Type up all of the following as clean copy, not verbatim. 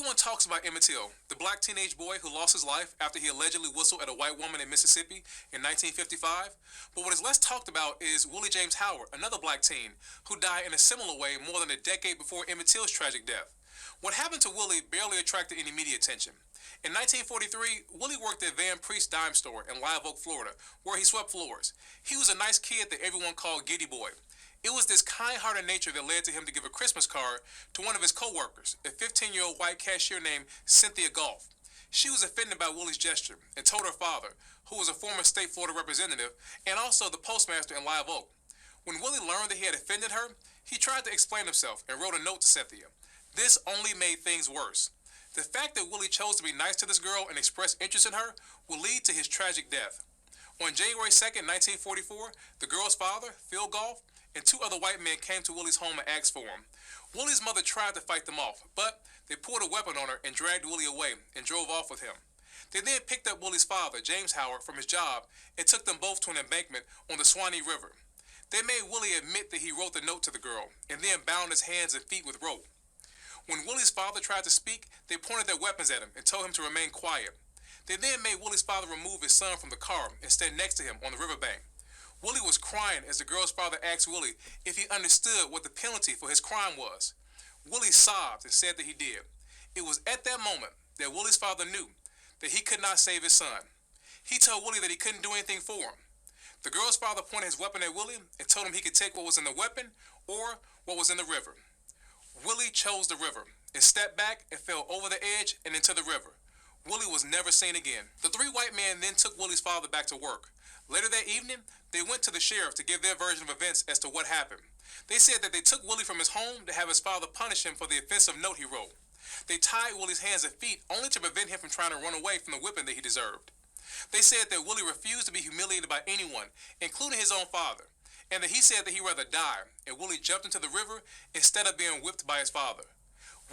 Everyone talks about Emmett Till, the black teenage boy who lost his life after he allegedly whistled at a white woman in Mississippi in 1955. But what is less talked about is Willie James Howard, another black teen, who died in a similar way more than a decade before Emmett Till's tragic death. What happened to Willie barely attracted any media attention. In 1943, Willie worked at Van Priest's dime store in Live Oak, Florida, where he swept floors. He was a nice kid that everyone called Giddy Boy. It was this kind-hearted nature that led to him to give a Christmas card to one of his co-workers, a 15-year-old white cashier named Cynthia Golf. She was offended by Willie's gesture and told her father, who was a former state Florida representative and also the postmaster in Live Oak. When Willie learned that he had offended her, he tried to explain himself and wrote a note to Cynthia. This only made things worse. The fact that Willie chose to be nice to this girl and express interest in her will lead to his tragic death. On January 2nd, 1944, the girl's father, Phil Golf, and two other white men came to Willie's home and asked for him. Willie's mother tried to fight them off, but they pulled a weapon on her and dragged Willie away and drove off with him. They then picked up Willie's father, James Howard, from his job and took them both to an embankment on the Swanee River. They made Willie admit that he wrote the note to the girl and then bound his hands and feet with rope. When Willie's father tried to speak, they pointed their weapons at him and told him to remain quiet. They then made Willie's father remove his son from the car and stand next to him on the riverbank. Willie was crying as the girl's father asked Willie if he understood what the penalty for his crime was. Willie sobbed and said that he did. It was at that moment that Willie's father knew that he could not save his son. He told Willie that he couldn't do anything for him. The girl's father pointed his weapon at Willie and told him he could take what was in the weapon or what was in the river. Willie chose the river and stepped back and fell over the edge and into the river. Willie was never seen again. The three white men then took Willie's father back to work. Later that evening, they went to the sheriff to give their version of events as to what happened. They said that they took Willie from his home to have his father punish him for the offensive note he wrote. They tied Willie's hands and feet only to prevent him from trying to run away from the whipping that he deserved. They said that Willie refused to be humiliated by anyone, including his own father, and that he said that he'd rather die, and Willie jumped into the river instead of being whipped by his father.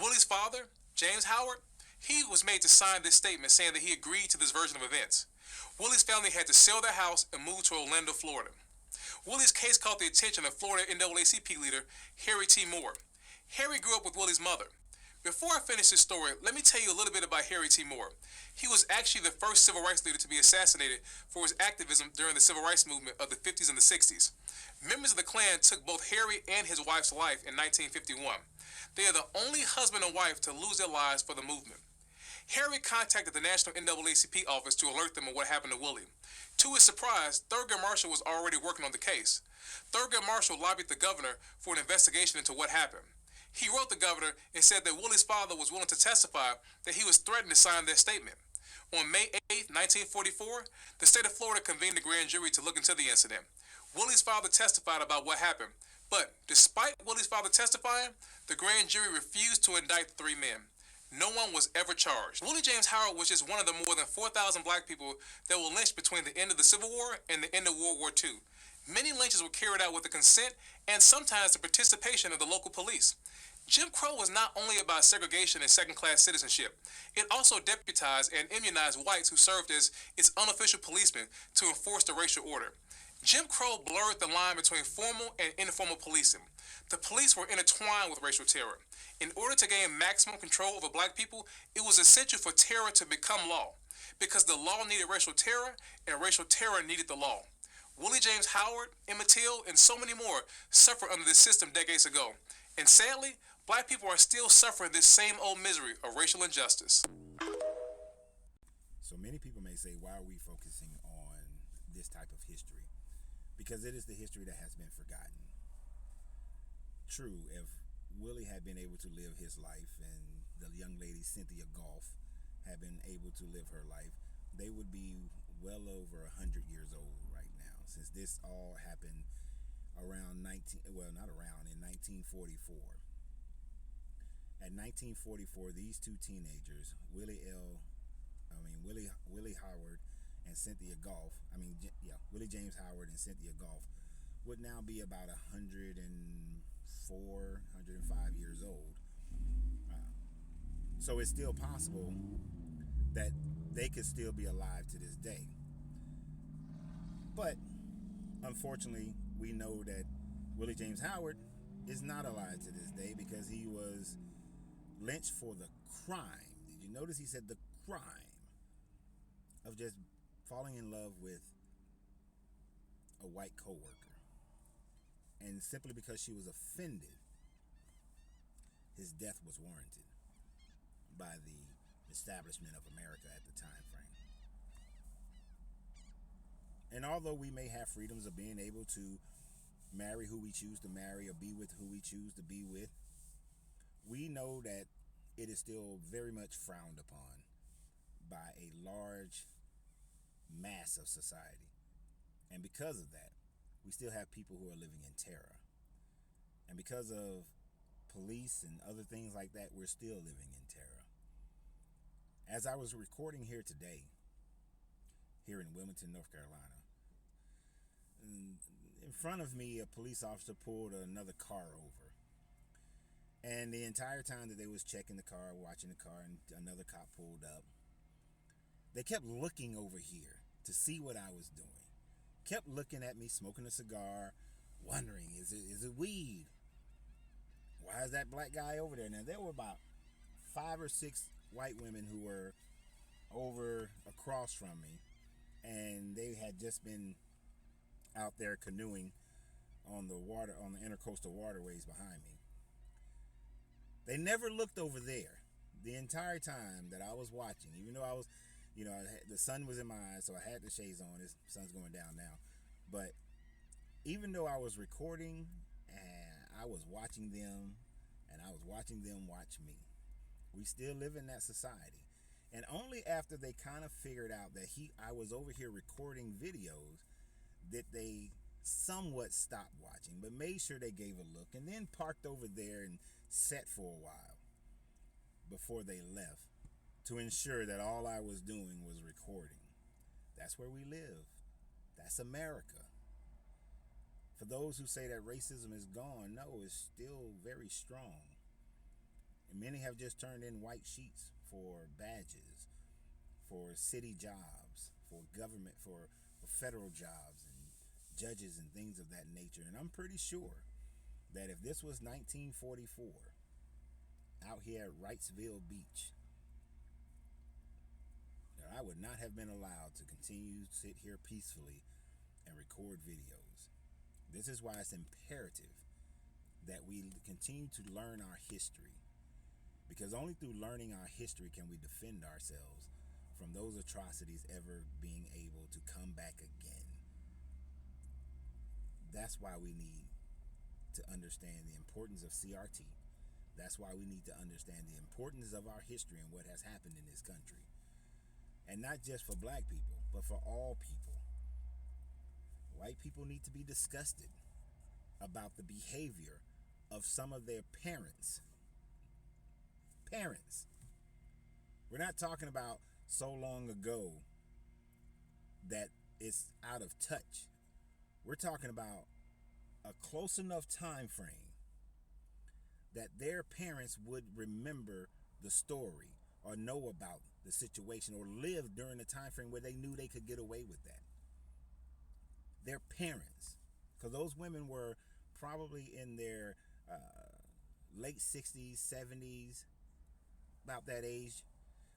Willie's father, James Howard, he was made to sign this statement saying that he agreed to this version of events. Willie's family had to sell their house and move to Orlando, Florida. Willie's case caught the attention of Florida NAACP leader Harry T. Moore. Harry grew up with Willie's mother. Before I finish this story, let me tell you a little bit about Harry T. Moore. He was actually the first civil rights leader to be assassinated for his activism during the civil rights movement of the 50s and the 60s. Members of the Klan took both Harry and his wife's life in 1951. They are the only husband and wife to lose their lives for the movement. Harry contacted the National NAACP office to alert them of what happened to Willie. To his surprise, Thurgood Marshall was already working on the case. Thurgood Marshall lobbied the governor for an investigation into what happened. He wrote the governor and said that Willie's father was willing to testify that he was threatened to sign their statement. On May 8, 1944, the state of Florida convened a grand jury to look into the incident. Willie's father testified about what happened, but despite Willie's father testifying, the grand jury refused to indict the three men. No one was ever charged. Willie James Howard was just one of the more than 4,000 black people that were lynched between the end of the Civil War and the end of World War II. Many lynches were carried out with the consent and sometimes the participation of the local police. Jim Crow was not only about segregation and second-class citizenship. It also deputized and immunized whites who served as its unofficial policemen to enforce the racial order. Jim Crow blurred the line between formal and informal policing. The police were intertwined with racial terror. In order to gain maximum control over black people, it was essential for terror to become law, because the law needed racial terror and racial terror needed the law. Willie James Howard, Emmett Till, and so many more suffered under this system decades ago. And sadly, black people are still suffering this same old misery of racial injustice. So many people may say, why are we focusing on this type of history? Because it is the history that has been forgotten. True, if Willie had been able to live his life and the young lady Cynthia Golf had been able to live her life, they would be well over 100 years old right now, since this all happened around in 1944. At 1944, these two teenagers, Willie Howard and Cynthia Golf, Willie James Howard and Cynthia Golf would now be about 105 years old. So it's still possible that they could still be alive to this day. But unfortunately, we know that Willie James Howard is not alive to this day because he was lynched for the crime. Did you notice he said the crime of just falling in love with a white coworker, and simply because she was offended, his death was warranted by the establishment of America at the time frame. And although we may have freedoms of being able to marry who we choose to marry or be with who we choose to be with, we know that it is still very much frowned upon by a large mass of society. And because of that, we still have people who are living in terror. And because of police and other things like that, we're still living in terror. As I was recording here today, here in Wilmington, North Carolina, in front of me, a police officer pulled another car over. And the entire time that they was checking the car, watching the car, and another cop pulled up, they kept looking over here to see what I was doing. Kept looking at me, smoking a cigar, wondering, is it weed? Why is that black guy over there? Now, there were about 5 or 6 white women who were over across from me, and they had just been out there canoeing on the water, on the intercoastal waterways behind me. They never looked over there the entire time that I was watching, even though I was, the sun was in my eyes, so I had the shades on. The sun's going down now. But even though I was recording and I was watching them and I was watching them watch me, we still live in that society. And only after they kind of figured out that I was over here recording videos did they somewhat stopped watching, but made sure they gave a look and then parked over there and sat for a while before they left to ensure that all I was doing was recording. That's where we live. That's America. For those who say that racism is gone, no, it's still very strong. And many have just turned in white sheets for badges, for city jobs, for government, for federal jobs and judges and things of that nature. And I'm pretty sure that if this was 1944 out here at Wrightsville Beach, that I would not have been allowed to continue to sit here peacefully and record videos. This is why it's imperative that we continue to learn our history, because only through learning our history can we defend ourselves from those atrocities ever being able to come back again. That's why we need to understand the importance of CRT. That's why we need to understand the importance of our history and what has happened in this country. And not just for black people, but for all people. White people need to be disgusted about the behavior of some of their parents. Parents. We're not talking about so long ago that it's out of touch. We're talking about a close enough time frame that their parents would remember the story or know about the situation or live during a time frame where they knew they could get away with that. Their parents, because those women were probably in their late 60s, 70s, about that age.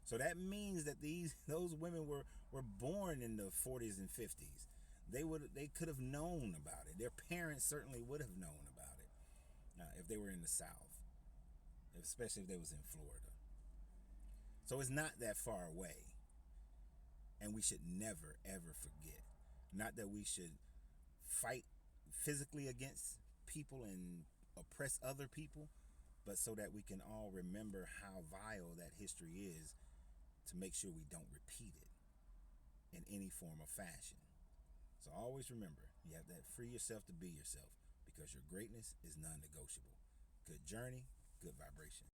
So that means that those women were born in the 40s and 50s. They could have known about it. Their parents certainly would have known about it if they were in the South, especially if they was in Florida. So it's not that far away, and we should never ever forget. Not that we should fight physically against people and oppress other people, but so that we can all remember how vile that history is, to make sure we don't repeat it in any form or fashion. So always remember, you have to free yourself to be yourself, because your greatness is non-negotiable. Good journey, good vibration.